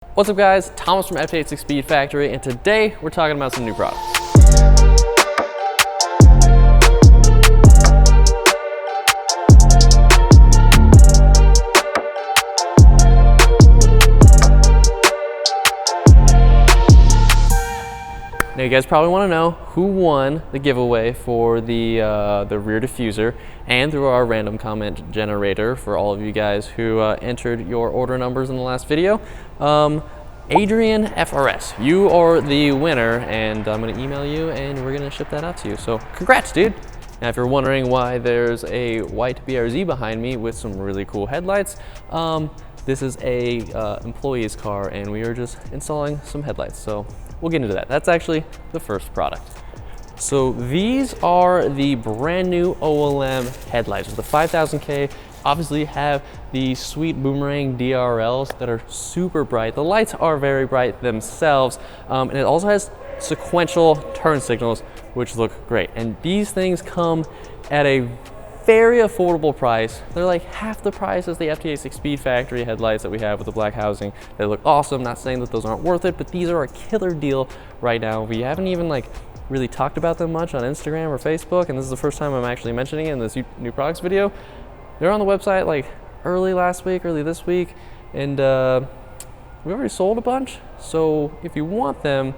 What's up guys, Thomas from FT86 Speed Factory, and today we're talking about some new products. Now you guys probably want to know who won the giveaway for the rear diffuser, and through our random comment generator for all of you guys who entered your order numbers in the last video. Adrian FRS, you are the winner, and I'm going to email you and we're going to ship that out to you. So congrats, dude. Now if you're wondering why there's a white BRZ behind me with some really cool headlights, this is a employee's car and we are just installing some headlights. So we'll get into that. That's actually the first product. So these are the brand new OLM headlights with the 5000K. Obviously have the sweet boomerang DRLs that are super bright. The lights are very bright themselves, and it also has sequential turn signals, which look great. And these things come at a very affordable price. They're like half the price as the FT86 Speed Factory headlights that we have with the black housing. They look awesome. Not saying that those aren't worth it, but these are a killer deal right now. We haven't even really talked about them much on Instagram or Facebook, and this is the first time I'm actually mentioning it in this new products video. They're on the website like early last week, early this week, and we already sold a bunch. So if you want them,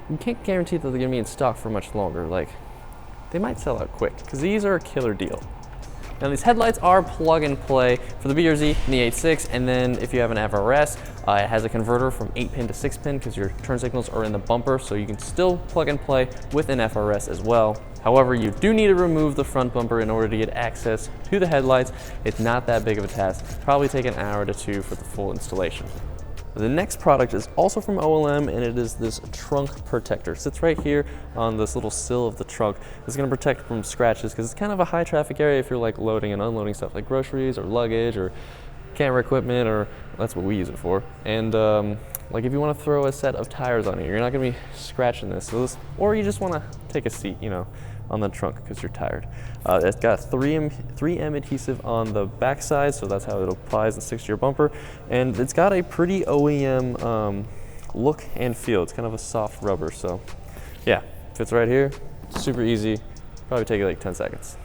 you can't guarantee that they're gonna be in stock for much longer. Like, they might sell out quick because these are a killer deal. Now these headlights are plug and play for the BRZ and the 8.6, and then if you have an FRS, it has a converter from 8-pin to 6-pin because your turn signals are in the bumper, so you can still plug and play with an FRS as well. However, you do need to remove the front bumper in order to get access to the headlights. It's not that big of a task. Probably take an hour to two for the full installation. The next product is also from OLM, and it is this trunk protector. It sits right here on this little sill of the trunk. It's gonna protect from scratches because it's kind of a high traffic area if you're like loading and unloading stuff like groceries or luggage or camera equipment, or that's what we use it for. And like if you want to throw a set of tires on it, you're not gonna be scratching this. Or you just want to take a seat, you know, on the trunk because you're tired. It's got 3M adhesive on the back side, so that's how it applies and sticks to your bumper. And it's got a pretty OEM look and feel. It's kind of a soft rubber, so yeah, fits right here. Super easy, probably take it like 10 seconds.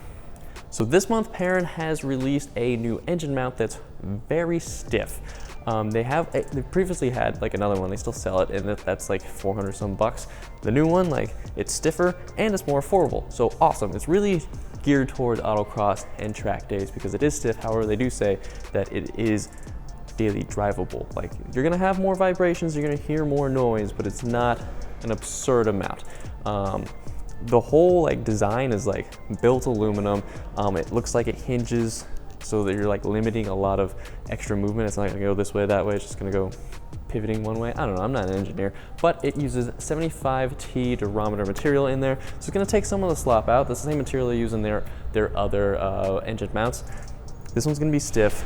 So this month, Perrin has released a new engine mount that's very stiff. They previously had like another one, they still sell it, and that's like 400 some bucks. The new one, like, it's stiffer and it's more affordable, so awesome. It's really geared towards autocross and track days because it is stiff. However, they do say that it is daily drivable. Like, you're gonna have more vibrations, you're gonna hear more noise, but it's not an absurd amount. The whole like design is like built aluminum. It looks like it hinges so that you're like limiting a lot of extra movement. It's not gonna go this way, that way. It's just gonna go pivoting one way. I don't know, I'm not an engineer, but it uses 75T durometer material in there. So it's gonna take some of the slop out. That's the same material they use in their other engine mounts. This one's gonna be stiff.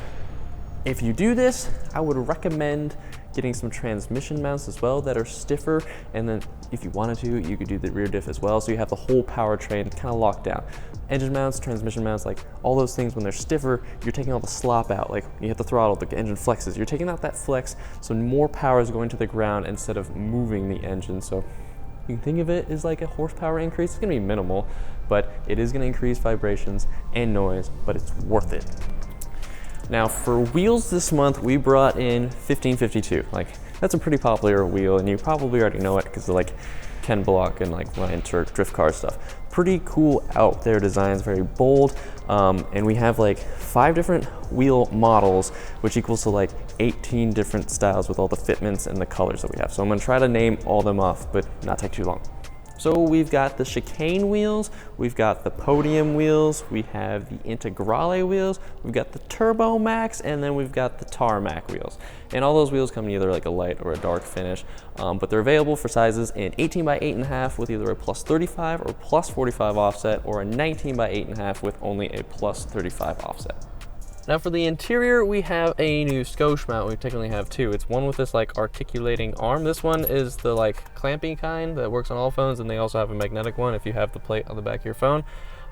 If you do this, I would recommend getting some transmission mounts as well that are stiffer, and then if you wanted to, you could do the rear diff as well, so you have the whole powertrain kind of locked down. Engine mounts, transmission mounts, like all those things, when they're stiffer, you're taking all the slop out. Like, you hit the throttle, the engine flexes, you're taking out that flex, so more power is going to the ground instead of moving the engine. So you can think of it as like a horsepower increase. It's gonna be minimal, but it is gonna increase vibrations and noise, but it's worth it. Now for wheels this month, we brought in 1552. Like, that's a pretty popular wheel, and you probably already know it because of like Ken Block and like Ryan Turk drift car stuff. Pretty cool out there designs, very bold. And we have like 5 different wheel models, which equals to like 18 different styles with all the fitments and the colors that we have. So I'm gonna try to name all them off, but not take too long. So we've got the chicane wheels, we've got the podium wheels, we have the integrale wheels, we've got the turbo max, and then we've got the tarmac wheels. And all those wheels come in either like a light or a dark finish, but they're available for sizes in 18 by 8.5 with either a plus 35 or plus 45 offset, or a 19 by 8.5 with only a plus 35 offset. Now for the interior, we have a new skosh mount. We technically have 2. It's one with this like articulating arm. This one is the like clampy kind that works on all phones, and they also have a magnetic one if you have the plate on the back of your phone.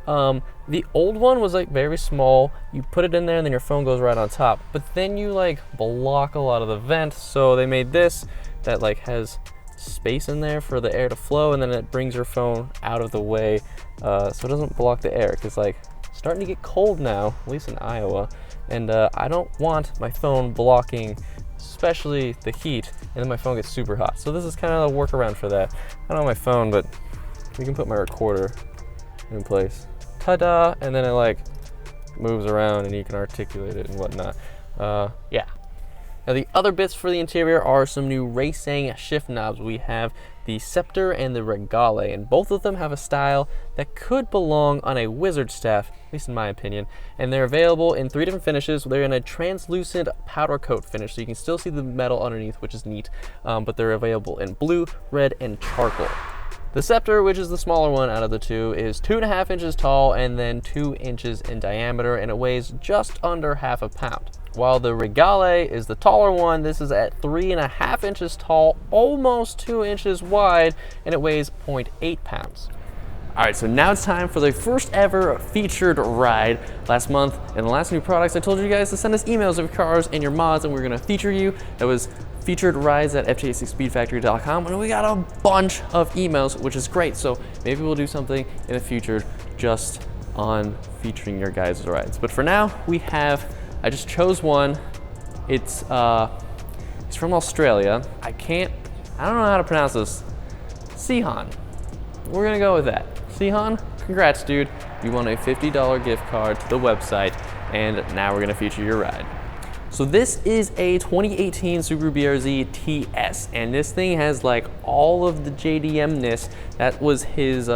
The old one was like very small. You put it in there and then your phone goes right on top. But then you like block a lot of the vent. So they made this that like has space in there for the air to flow, and then it brings your phone out of the way so it doesn't block the air. Because like it's starting to get cold now, at least in Iowa, and I don't want my phone blocking especially the heat, and then my phone gets super hot. So this is kind of a workaround for that. I don't have my phone, but we can put my recorder in place. Ta-da! And then it like moves around and you can articulate it and whatnot. Yeah. Now the other bits for the interior are some new racing shift knobs. We have the Scepter and the Regale, and both of them have a style that could belong on a wizard staff, at least in my opinion. And they're available in 3 different finishes. They're in a translucent powder coat finish, so you can still see the metal underneath, which is neat. But they're available in blue, red, and charcoal. The Scepter, which is the smaller one out of the two, is 2.5 inches tall and then 2 inches in diameter, and it weighs just under half a pound. While the Regale is the taller one, this is at 3.5 inches tall, almost 2 inches wide, and it weighs 0.8 pounds. All right, so now it's time for the first ever featured ride. Last month, in the last new products, I told you guys to send us emails of your cars and your mods, and we're gonna feature you. That was featured rides at ft86speedfactory.com, and we got a bunch of emails, which is great. So maybe we'll do something in the future just on featuring your guys' rides. But for now, I just chose one. It's from Australia. I don't know how to pronounce this. Sihan. We're gonna go with that. Sihan, congrats, dude. You won a $50 gift card to the website, and now we're gonna feature your ride. So this is a 2018 Subaru BRZ TS, and this thing has like all of the JDM-ness. That was his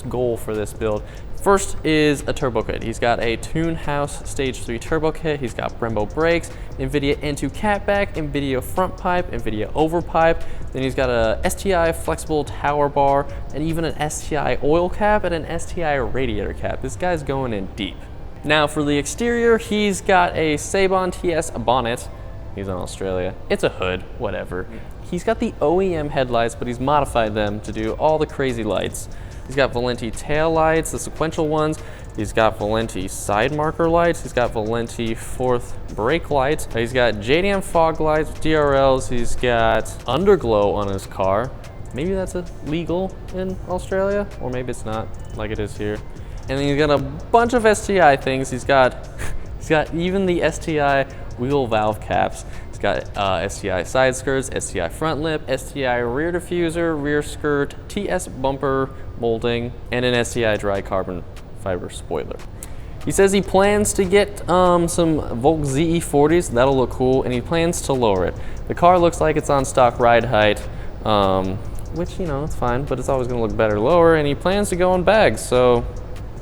goal for this build. First is a turbo kit. He's got a Tune House Stage 3 turbo kit. He's got Brembo brakes, NVIDIA N2 catback, NVIDIA front pipe, NVIDIA over pipe. Then he's got a STI flexible tower bar, and even an STI oil cap and an STI radiator cap. This guy's going in deep. Now for the exterior, he's got a Sabon TS bonnet. He's in Australia. It's a hood, whatever. He's got the OEM headlights, but he's modified them to do all the crazy lights. He's got Valenti tail lights, the sequential ones. He's got Valenti side marker lights. He's got Valenti fourth brake lights. He's got JDM fog lights, DRLs. He's got underglow on his car. Maybe that's illegal in Australia, or maybe it's not, like it is here. And then he's got a bunch of STI things. He's got even the STI wheel valve caps. He's got STI side skirts, STI front lip, STI rear diffuser, rear skirt, TS bumper molding, and an STI dry carbon fiber spoiler. He says he plans to get some Volk ZE40s. That'll look cool, and he plans to lower it. The car looks like it's on stock ride height, which, you know, it's fine, but it's always gonna look better lower, and he plans to go on bags, so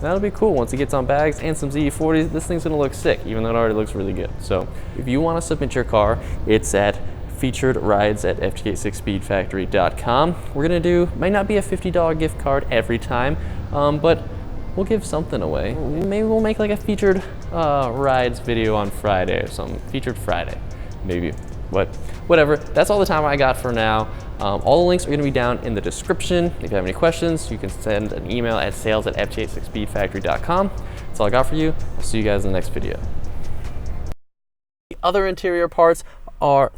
that'll be cool. Once he gets on bags and some ZE40s, this thing's gonna look sick, even though it already looks really good. So if you wanna submit your car, it's at featured rides at ft86speedfactory.com. We're gonna might not be a $50 gift card every time, but we'll give something away. Maybe we'll make like a featured rides video on Friday or something. Featured Friday, maybe. But whatever, that's all the time I got for now. All the links are gonna be down in the description. If you have any questions, you can send an email at sales@ft86speedfactory.com. That's all I got for you. I'll see you guys in the next video. The other interior parts are,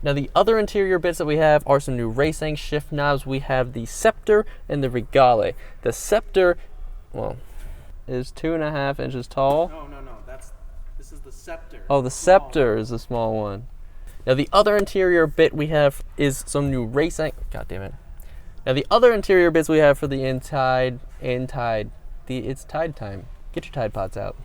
now the other interior bits that we have are some new racing shift knobs. We have the Scepter and the Regale. The Scepter, well, is 2.5 inches tall. No, this is the Scepter. Oh, the Scepter is the small one. Now the other interior bit we have is some new racing, god damn it. Now the other interior bits we have for the it's Tide time. Get your Tide Pods out.